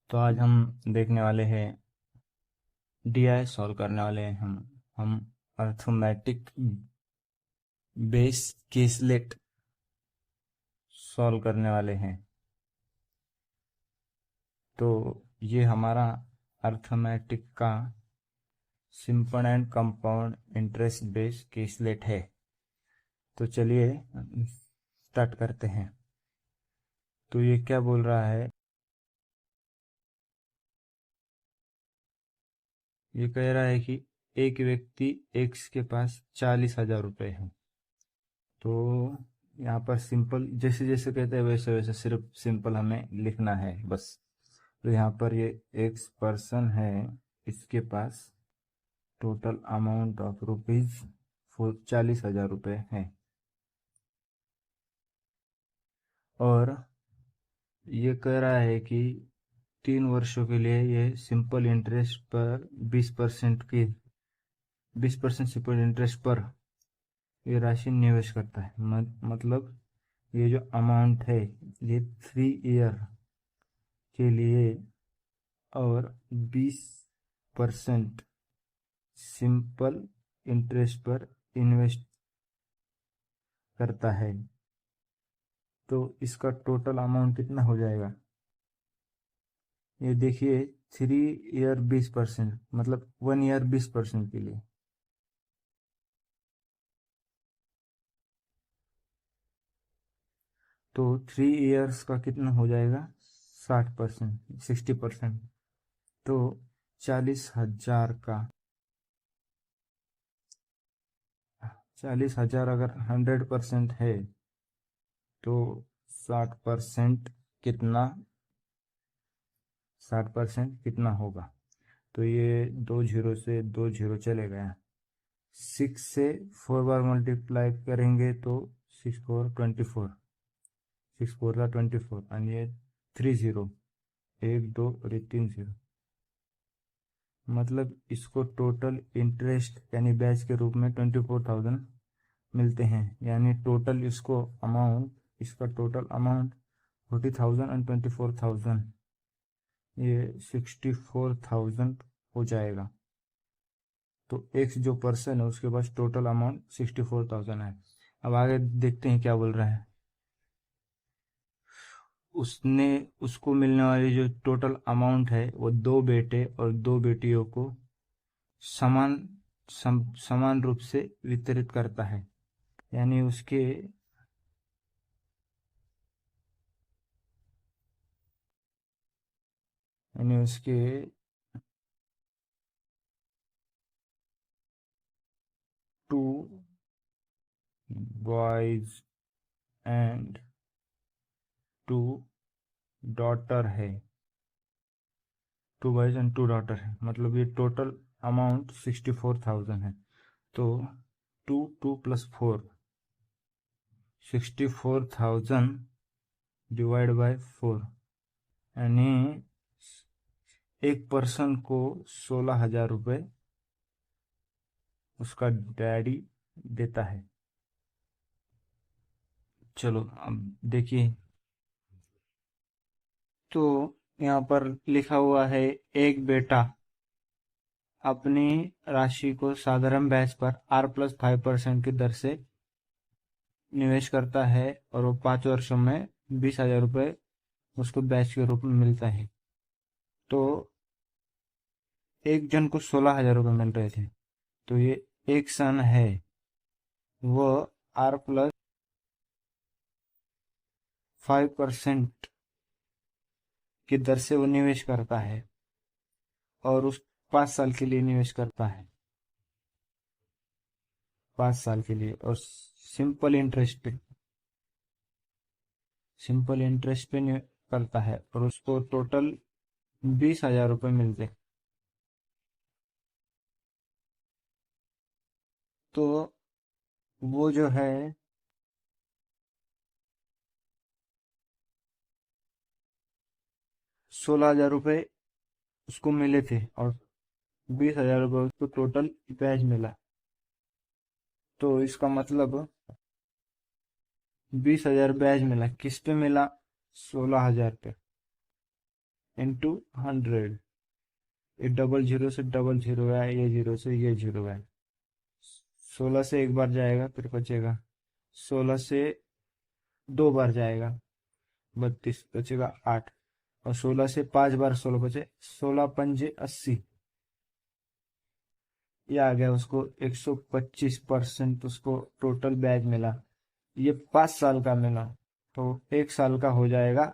तो आज हम देखने वाले हैं डीआई सॉल्व करने वाले हैं हम अर्थमेटिक बेस केसलेट सॉल्व करने वाले हैं। तो ये हमारा अर्थमेटिक का simple and compound interest base caselet है। तो चलिए स्टार्ट करते हैं। तो ये क्या बोल रहा है, ये कह रहा है कि एक व्यक्ति एक्स के पास 40,000 रुपये हैं। तो यहाँ पर सिंपल जैसे जैसे कहते हैं वैसे वैसे सिर्फ सिंपल हमें लिखना है बस। तो यहाँ पर ये एक्स पर्सन है, इसके पास टोटल अमाउंट ऑफ रुपीज 40,000 रुपये है। और ये कह रहा है कि 3 वर्षों के लिए ये सिंपल इंटरेस्ट पर 20% सिंपल इंटरेस्ट पर ये राशि निवेश करता है। मतलब ये जो अमाउंट है ये 3 ईयर के लिए और 20% सिंपल इंटरेस्ट पर इन्वेस्ट करता है। तो इसका टोटल अमाउंट कितना हो जाएगा, ये देखिए 3 ईयर 20%, मतलब 1 ईयर 20% के लिए। तो 3 ईयर्स का कितना हो जाएगा, 60%, 60%। तो 40,000 का 40,000 अगर 100% है तो 60% कितना, 60% कितना होगा। तो ये 2 जीरो से 2 जीरो चले गया। 6 से 4 बार मल्टीप्लाई करेंगे तो 6 4 24, 6 4 का 24 और ये 3 जीरो, 1 2 और ये 3 जीरो। मतलब इसको टोटल इंटरेस्ट यानी ब्याज के रूप में 24,000 मिलते हैं। यानी टोटल इसको अमाउंट, इसका टोटल अमाउंट 40,000 एंड 24,000, ये 64,000 हो जाएगा। तो एक्स जो पर्सन है उसके पास टोटल अमाउंट 64,000 है। अब आगे देखते हैं क्या बोल रहा है। उसने उसको मिलने वाली जो टोटल अमाउंट है वो 2 बेटे और 2 बेटियों को समान समान रूप से वितरित करता है। यानी उसके 2 बॉयज एंड 2 डॉटर है, 2 बॉयज एंड 2 डॉटर है। मतलब ये टोटल अमाउंट 64,000 है। तो 2 2 + 4, 64,000 डिवाइड बाय 4, यानी एक पर्सन को 16,000 रुपये उसका डैडी देता है। चलो अब देखिए। तो यहाँ पर लिखा हुआ है, एक बेटा अपनी राशि को साधारण ब्याज पर R+5% की दर से निवेश करता है और वो 5 वर्षों में 20,000 रुपये उसको ब्याज के रूप में मिलता है। तो एक जन को 16,000 रुपये मिल रहे थे। तो ये एक सन है, वो R+5% की दर से वो निवेश करता है और उस 5 साल के लिए निवेश करता है, 5 साल के लिए। और सिंपल इंटरेस्ट पे करता है और उसको टोटल 20,000 रुपये मिलते। तो वो जो है 16,000 रुपये उसको मिले थे और 20,000 रुपये उसको टोटल ब्याज मिला। तो इसका मतलब 20,000 ब्याज मिला, किस पे मिला, 16,000 पे। इंटू 100। ये डबल जीरो से डबल जीरो है, ये जीरो से ये जीरो है। 16 से एक बार जाएगा, फिर बचेगा। 16 से दो बार जाएगा, 32, बचेगा 8। और 16 से 5 बार 16 बचे, 16 पंजे 80। ये आ गया उसको 125% उसको टोटल ब्याज मिला। ये 5 साल का मिला, तो 1 साल का हो जाएगा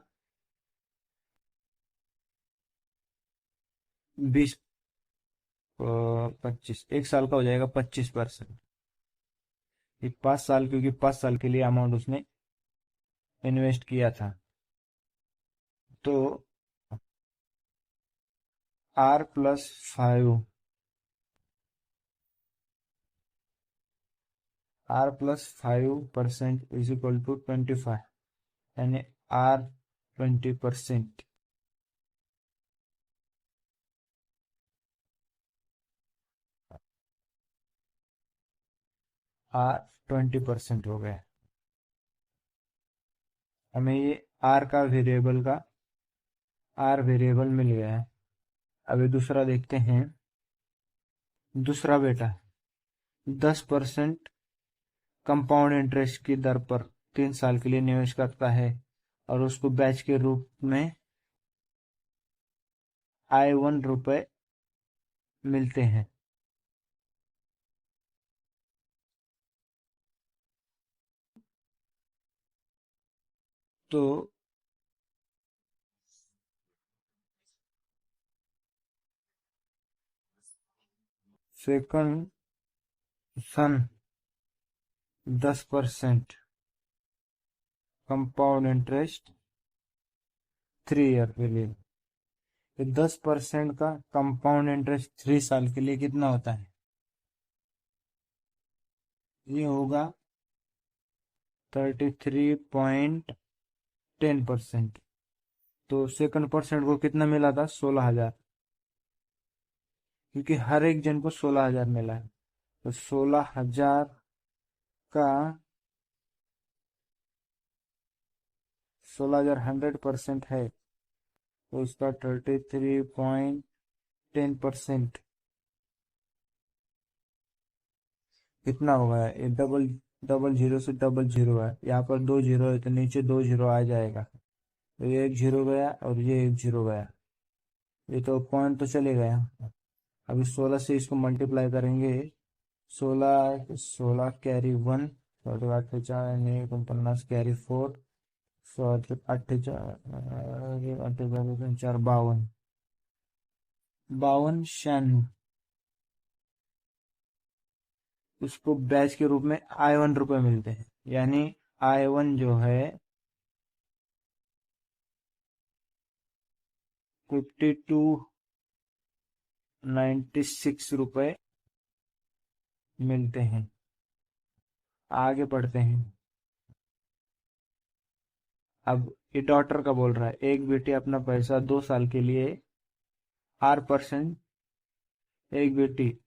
20, 25, 1 साल का हो जाएगा 25%। ये 5 साल, क्योंकि 5 साल के लिए अमाउंट उसने इन्वेस्ट किया था। तो R+5% इज इक्वल टू 25, यानी R 20%। R 20% हो गया। हमें ये आर वेरिएबल मिल गया है। अभी दूसरा देखते हैं। दूसरा बेटा 10% कंपाउंड इंटरेस्ट की दर पर 3 साल के लिए निवेश करता है और उसको ब्याज के रूप में I1 रुपए मिलते हैं। तो सेकंड सन 10% कंपाउंड इंटरेस्ट 3 ईयर के लिए। 10% का कंपाउंड इंटरेस्ट 3 साल के लिए कितना होता है? ये होगा 33.10%। तो सेकंड परसेंट को कितना मिला था? 16,000, क्योंकि हर एक जन को 16,000 मिला है। तो 16,000 का 16,000 100% है, तो इसका 33.10% कितना होगा? ये डबल डबल जीरो से डबल जीरो है, यहाँ पर 2 जीरो है तो नीचे 2 जीरो आ जाएगा। तो ये 1 जीरो गया और ये 1 जीरो गया, ये तो पॉइंट तो चले गया। अभी 16 से इसको मल्टीप्लाई करेंगे। 16 कैरी 1, 8×4 कैरी 4, 8×4 52, 52 उसको बैच के रूप में I1 रुपए मिलते हैं। यानी I1 जो है 5296 रुपए मिलते हैं। आगे बढ़ते हैं। अब ये डॉटर का बोल रहा है, एक बेटी अपना पैसा 2 साल के लिए R%, एक बेटी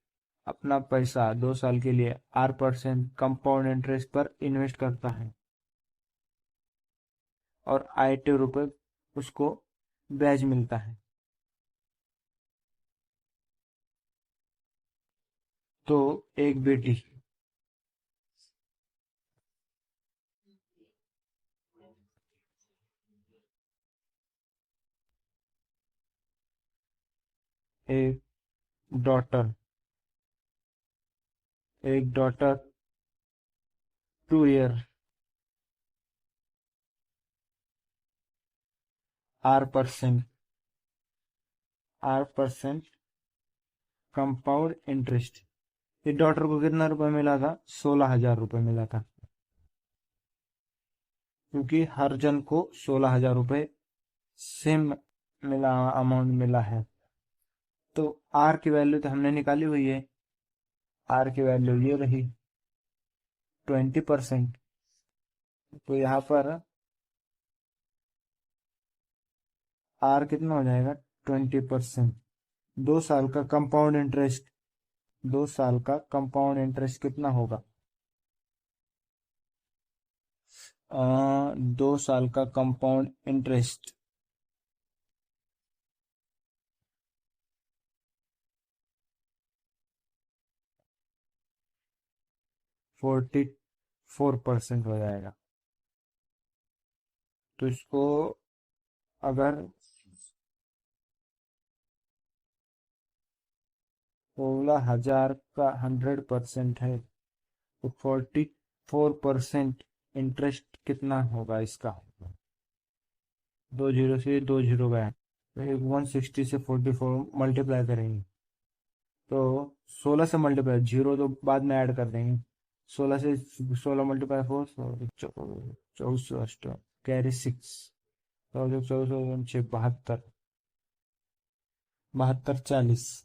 अपना पैसा 2 साल के लिए R% कंपाउंड इंटरेस्ट पर इन्वेस्ट करता है और 80 रुपए उसको ब्याज मिलता है। तो एक बेटी एक डॉटर एक daughter 2 year R% compound interest. ये डॉटर को कितना रुपए मिला था? 16,000 रुपए मिला था, क्योंकि हर जन को 16,000 रुपए सेम मिला, अमाउंट मिला है। तो आर की वैल्यू तो हमने निकाली हुई है। आर की वैल्यू ये रही 20%। तो यहाँ पर आर कितना हो जाएगा? 20%। 2 साल का कंपाउंड इंटरेस्ट, 2 साल का कंपाउंड इंटरेस्ट कितना होगा? 2 साल का कंपाउंड इंटरेस्ट 44% हो जाएगा। तो इसको अगर 16,000 का 100% है तो 44% इंटरेस्ट कितना होगा इसका? 2 जीरो से 2 जीरो गया तो 160 से 44 मल्टीप्लाई करेंगे तो 16 से मल्टीप्लाई, जीरो तो बाद में ऐड कर देंगे। 16 मल्टीप्लाई 4, 24 कैरी 6, 24 72, 72 40,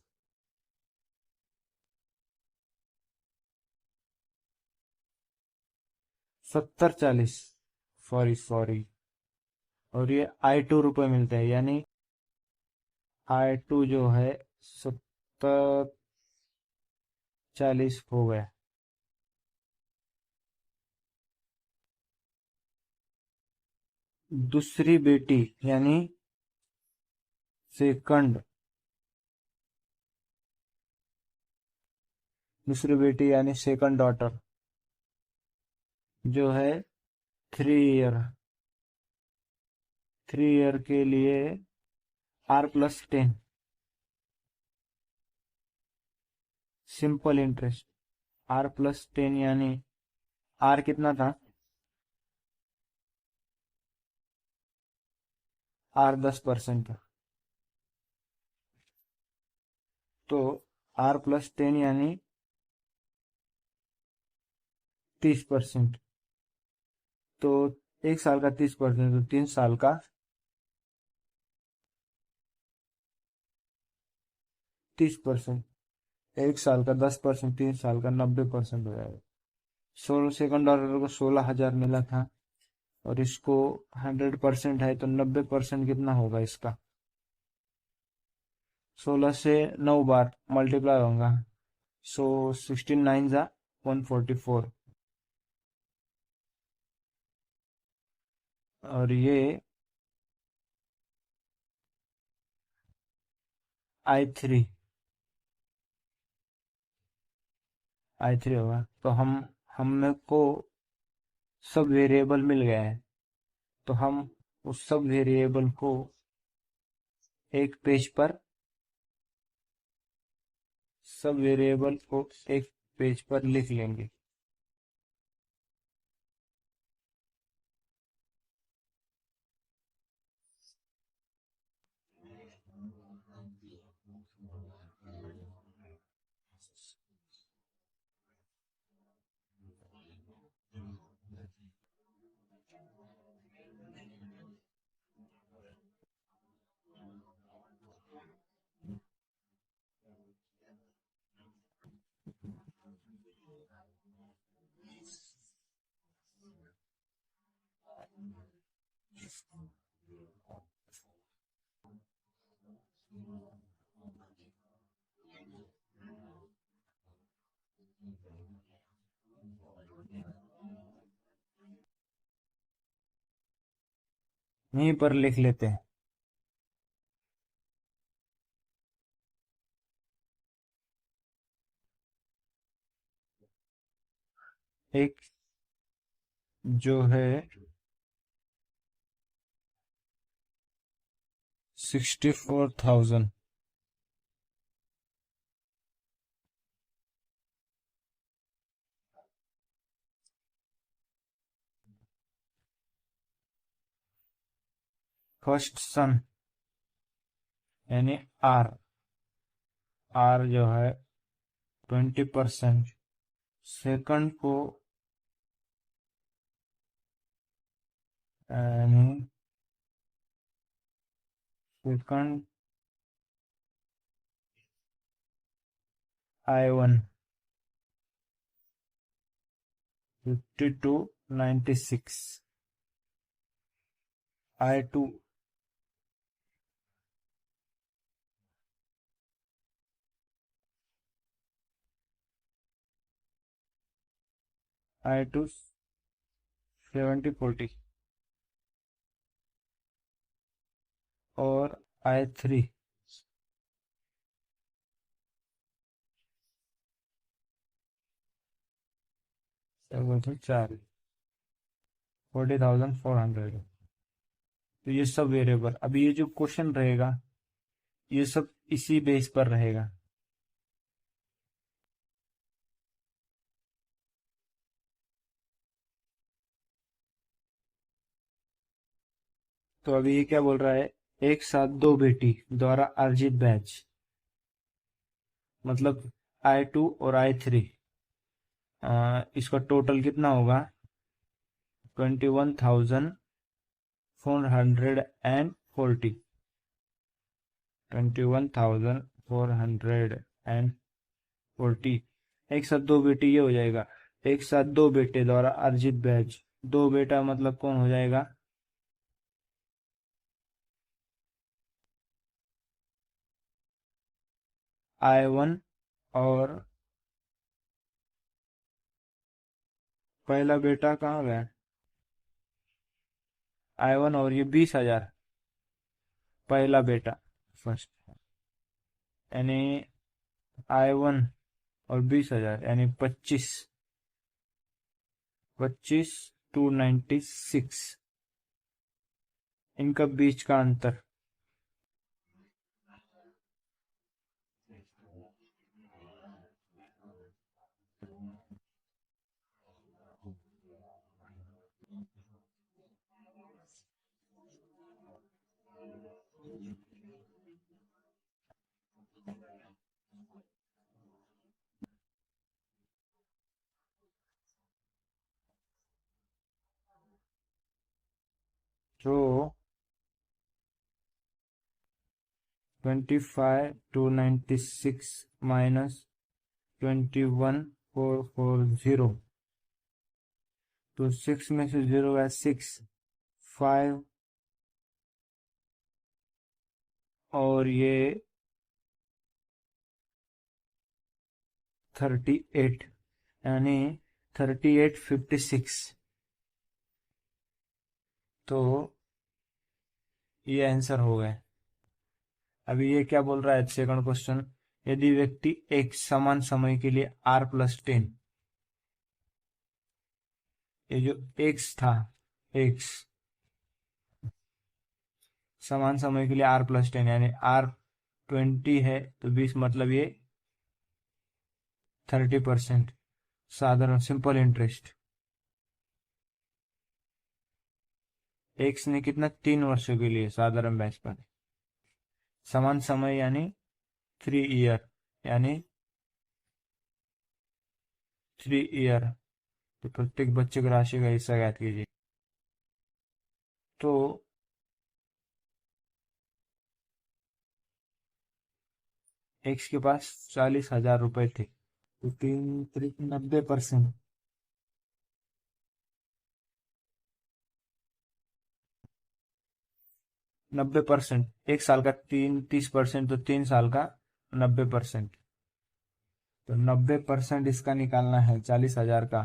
70 40, सॉरी सॉरी। और ये I2 रुपये मिलते हैं, यानी I2 जो है 70 40 हो गया। दूसरी बेटी यानी सेकंड, दूसरी बेटी यानी सेकंड डॉटर जो है 3 ईयर, 3 ईयर के लिए R+10 सिंपल इंटरेस्ट, R+10 यानी R कितना था? R 10% था, तो R+10 यानी 30%। तो 1 साल का 30%, तो 3 साल का 30%, 1 साल का 10%, 3 साल का 90% हो जाएगा। 16 सेकंड ऑर्डर को 16,000 मिला था और इसको 100% है तो 90% कितना होगा इसका? 16 से 9 बार मल्टीप्लाई होगा, सो 16 9 जा 144, और ये I3 होगा। तो हमें को सब वेरिएबल मिल गए हैं, तो हम उस सब वेरिएबल को एक पेज पर सब वेरिएबल को एक पेज पर लिख लेंगे। यहीं पर लिख लेते हैं। एक जो है 64,000 फर्स्ट सन यानी आर, आर जो है 20%, सेकंड को यानी सेकंड I1 5296, I2 I2 7040 और I3 4 40,400। तो ये सब वेरिएबल, अभी ये जो क्वेश्चन रहेगा ये सब इसी बेस पर रहेगा। तो अभी ये क्या बोल रहा है, एक साथ दो बेटी द्वारा अर्जित बैच, मतलब I2 और I3, इसका टोटल कितना होगा, 21,440, 21,440। एक साथ दो बेटी ये हो जाएगा, एक साथ दो बेटे द्वारा अर्जित बैच, दो बेटा मतलब कौन हो जाएगा, I1, और पहला बेटा कहाँ गया, I1, और ये 20,000 पहला बेटा फर्स्ट, यानी I1 और 20,000 यानी 25,296, इनका बीच का अंतर। जो 25,296 माइनस 21,440, तो 6 में से 0 है 6, 5, और ये 38, यानी 3856। तो ये आंसर हो गए। अभी ये क्या बोल रहा है सेकंड क्वेश्चन, यदि व्यक्ति एक समान समय के लिए R+10, ये जो x था, x समान समय के लिए R+10 यानी R20 है, तो 20 मतलब ये 30% साधारण सिंपल इंटरेस्ट। एक्स ने कितना, 3 वर्षों के लिए साधारण ब्याज पर, समान समय यानी 3 ईयर, यानी 3 ईयर। तो प्रत्येक बच्चे को राशि का हिस्सा ज्ञात कीजिए। तो एक्स के पास 40,000 रुपए थे, तो 90%, 90%, एक साल का 30%, तो 3 साल का 90%, तो 90% इसका निकालना है 40,000 का,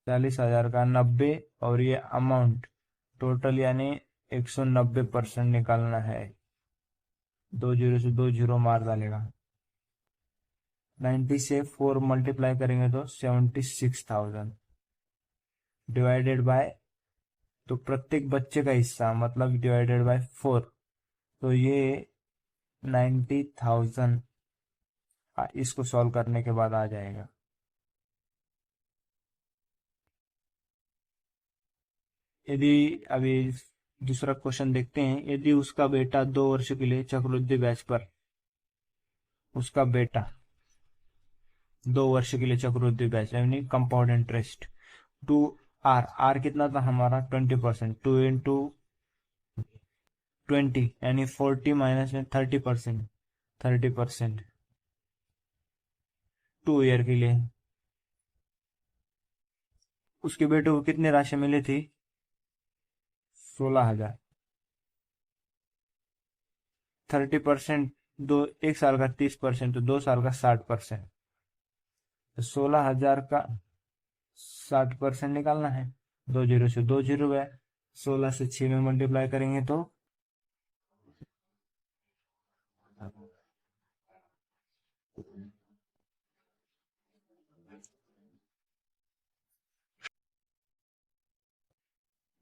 40,000 का 90, और ये अमाउंट टोटल यानी 190% निकालना है। 2 जीरो से 2 जीरो मार डालेगा, 90 से 4 मल्टीप्लाई करेंगे तो 76,000 डिवाइडेड बाय, तो प्रत्येक बच्चे का हिस्सा मतलब डिवाइडेड बाय 4, तो ये 90,000 इसको सॉल्व करने के बाद आ जाएगा। यदि अभी दूसरा क्वेश्चन देखते हैं, यदि उसका बेटा 2 वर्ष के लिए चक्रवृद्धि ब्याज पर, उसका बेटा 2 वर्ष के लिए चक्रवृद्धि ब्याज यानी कंपाउंड इंटरेस्ट, 2R, आर कितना था हमारा 20%, 2 into 20 यानी 40 माइनस में 30%, 30% 2 ईयर के लिए। उसके बेटे को कितनी राशि मिली थी, 16,000, 30%, दो एक साल का 30%, तो 2 साल का 60%, तो 16,000 का 60% निकालना है। 2 जीरो से 2 जीरो है, 16 से 6 में मल्टीप्लाई करेंगे तो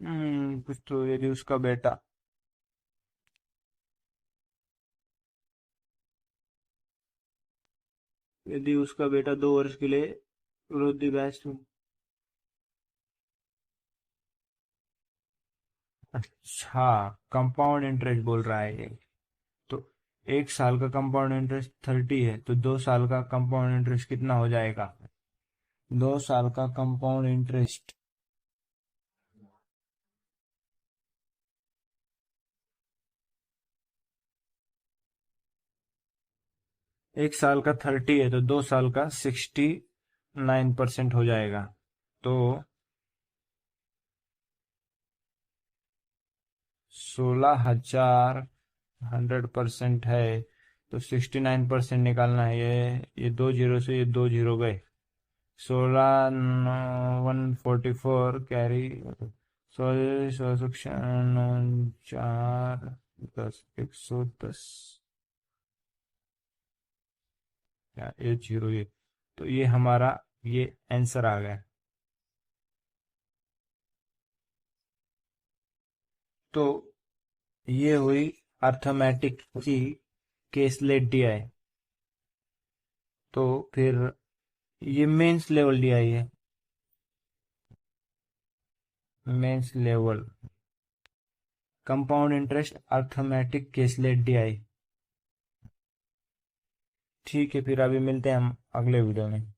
कुछ तो यदि उसका बेटा यदि उसका बेटा 2 वर्ष के लिए विरोधी बैच में। अच्छा, कंपाउंड इंटरेस्ट बोल रहा है ये। तो 1 साल का कंपाउंड इंटरेस्ट 30 है, तो 2 साल का कंपाउंड इंटरेस्ट कितना हो जाएगा? 2 साल का कंपाउंड इंटरेस्ट, 1 साल का 30 है तो 2 साल का 69% हो जाएगा। तो 16,000 100% है, तो 69% निकालना है। ये 2 जीरो से ये 2 जीरो गए। 144 कैरी, 4, 110, ये जीरो ये। तो ये हमारा ये आंसर आ गया। तो ये हुई अर्थमेटिक की केसलेट डीआई। तो फिर ये मेंस लेवल डीआई है। Mains level compound interest arithmetic caselet DI. ठीक है, फिर अभी मिलते हैं हम अगले वीडियो में।